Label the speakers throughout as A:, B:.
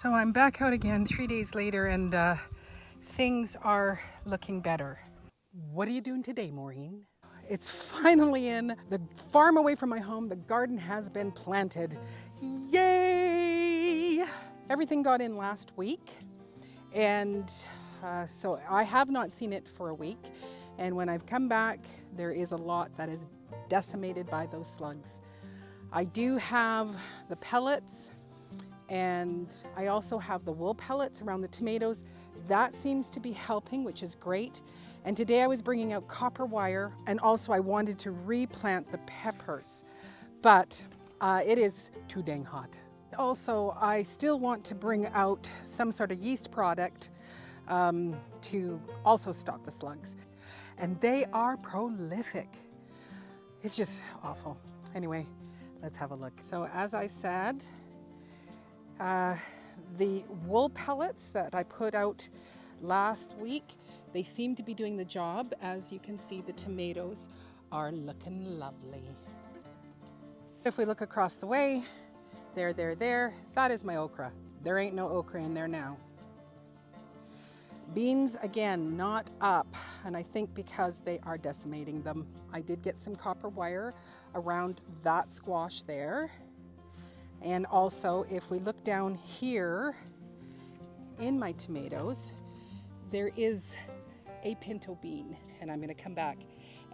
A: So I'm back out again 3 days later and things are looking better. What are you doing today, Maureen? It's finally in the farm away from my home. The garden has been planted. Yay! Everything got in last week and so I have not seen it for a week. And when I've come back, there is a lot that is decimated by those slugs. I do have the pellets, and I also have the wool pellets around the tomatoes. That seems to be helping, which is great. And today I was bringing out copper wire, and also I wanted to replant the peppers, but it is too dang hot. Also, I still want to bring out some sort of yeast product to also stop the slugs. And they are prolific. It's just awful. Anyway, let's have a look. So as I said, the wool pellets that I put out last week, they seem to be doing the job. As you can see, the tomatoes are looking lovely. If we look across the way, there, that is my okra. There ain't no okra in there now. Beans, again, not up, and I think because they are decimating them. I did get some copper wire around that squash there. And also, if we look down here in my tomatoes, there is a pinto bean, and I'm gonna come back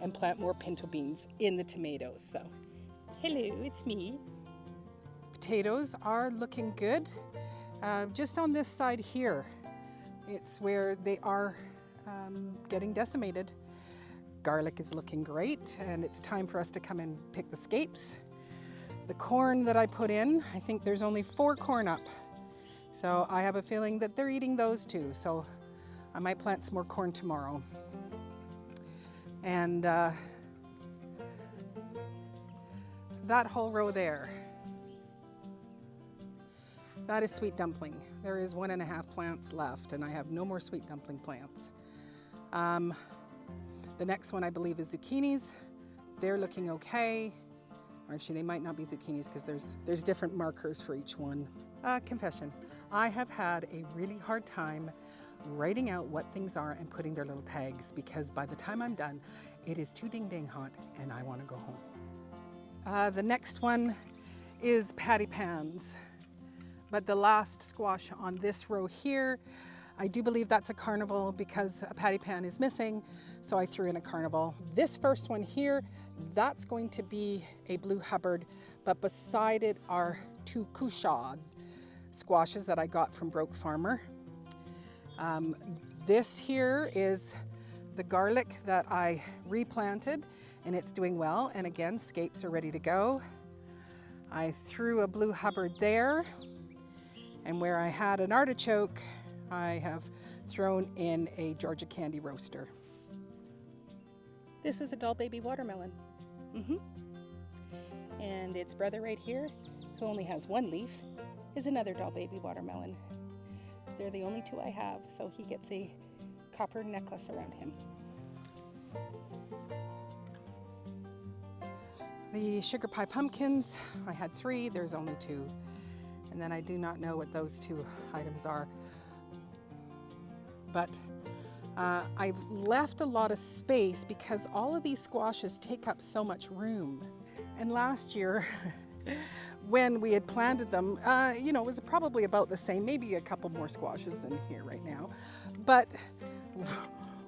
A: and plant more pinto beans in the tomatoes. So, hello, it's me. Potatoes are looking good. Just on this side here, it's where they are getting decimated. Garlic is looking great, and it's time for us to come and pick the scapes. The corn that I put in, I think there's only 4 corn up. So I have a feeling that they're eating those too. So I might plant some more corn tomorrow. And that whole row there, that is sweet dumpling. There is 1.5 plants left, and I have no more sweet dumpling plants. The next one I believe is zucchinis. They're looking okay. Actually, they might not be zucchinis because there's different markers for each one. Confession, I have had a really hard time writing out what things are and putting their little tags, because by the time I'm done, it is too ding hot and I want to go home. The next one is patty pans. But the last squash on this row here, I do believe that's a carnival because a patty pan is missing, so I threw in a carnival. This first one here, that's going to be a blue Hubbard, but beside it are 2 cushaw squashes that I got from Broke Farmer. This here is the garlic that I replanted, and it's doing well, and again, scapes are ready to go. I threw a blue Hubbard there, and where I had an artichoke, I have thrown in a Georgia candy roaster. This is a doll baby watermelon. And its brother right here, who only has 1 leaf, is another doll baby watermelon. They're the only 2 I have, so he gets a copper necklace around him. The sugar pie pumpkins, I had 3, there's only 2. And then I do not know what those 2 items are. But I've left a lot of space because all of these squashes take up so much room. And last year, when we had planted them, you know, it was probably about the same, maybe a couple more squashes than here right now. But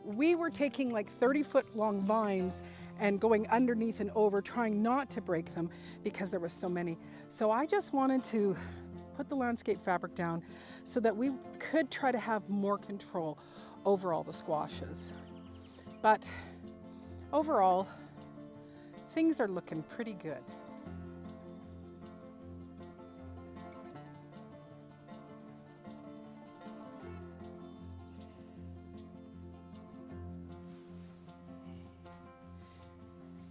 A: we were taking like 30-foot long vines and going underneath and over, trying not to break them because there were so many. So I just wanted to put the landscape fabric down so that we could try to have more control over all the squashes. But overall, things are looking pretty good.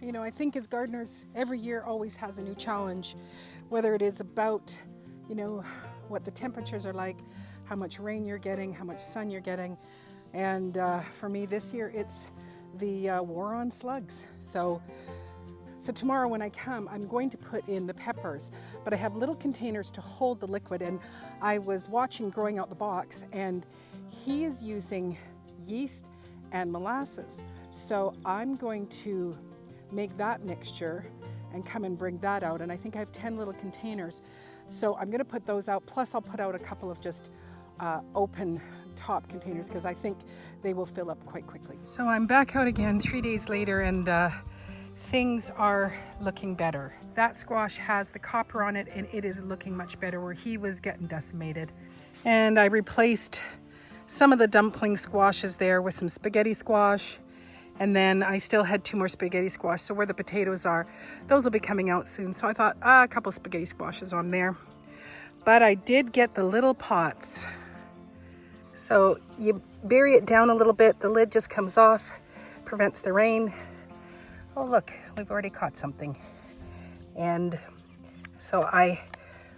A: You know, I think as gardeners, every year always has a new challenge, whether it is about, you know, what the temperatures are like, how much rain you're getting, how much sun you're getting. And for me this year, it's the war on slugs. So So tomorrow when I come, I'm going to put in the peppers, but I have little containers to hold the liquid. And I was watching Growing Out the Box, and he is using yeast and molasses. So I'm going to make that mixture and come and bring that out. And I think I have 10 little containers. So I'm gonna put those out, plus I'll put out a couple of just open top containers because I think they will fill up quite quickly. So I'm back out again 3 days later, and things are looking better. That squash has the copper on it, and it is looking much better where he was getting decimated. And I replaced some of the dumpling squashes there with some spaghetti squash. And then I still had 2 more spaghetti squash. So where the potatoes are, those will be coming out soon. So I thought a couple spaghetti squashes on there. But I did get the little pots. So you bury it down a little bit. The lid just comes off, prevents the rain. Oh look, we've already caught something. And so I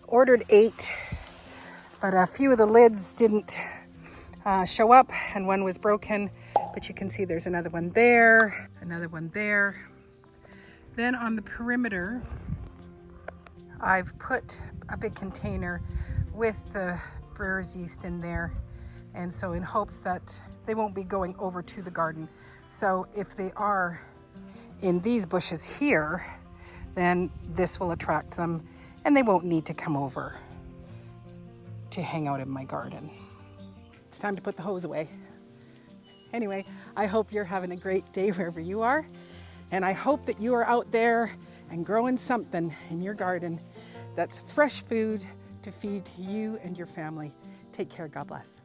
A: ordered 8, but a few of the lids didn't show up, and one was broken. But you can see there's another one there, another one there. Then on the perimeter, I've put a big container with the brewer's yeast in there. And so in hopes that they won't be going over to the garden. So if they are in these bushes here, then this will attract them and they won't need to come over to hang out in my garden. It's time to put the hose away. Anyway, I hope you're having a great day wherever you are. And I hope that you are out there and growing something in your garden that's fresh food to feed you and your family. Take care. God bless.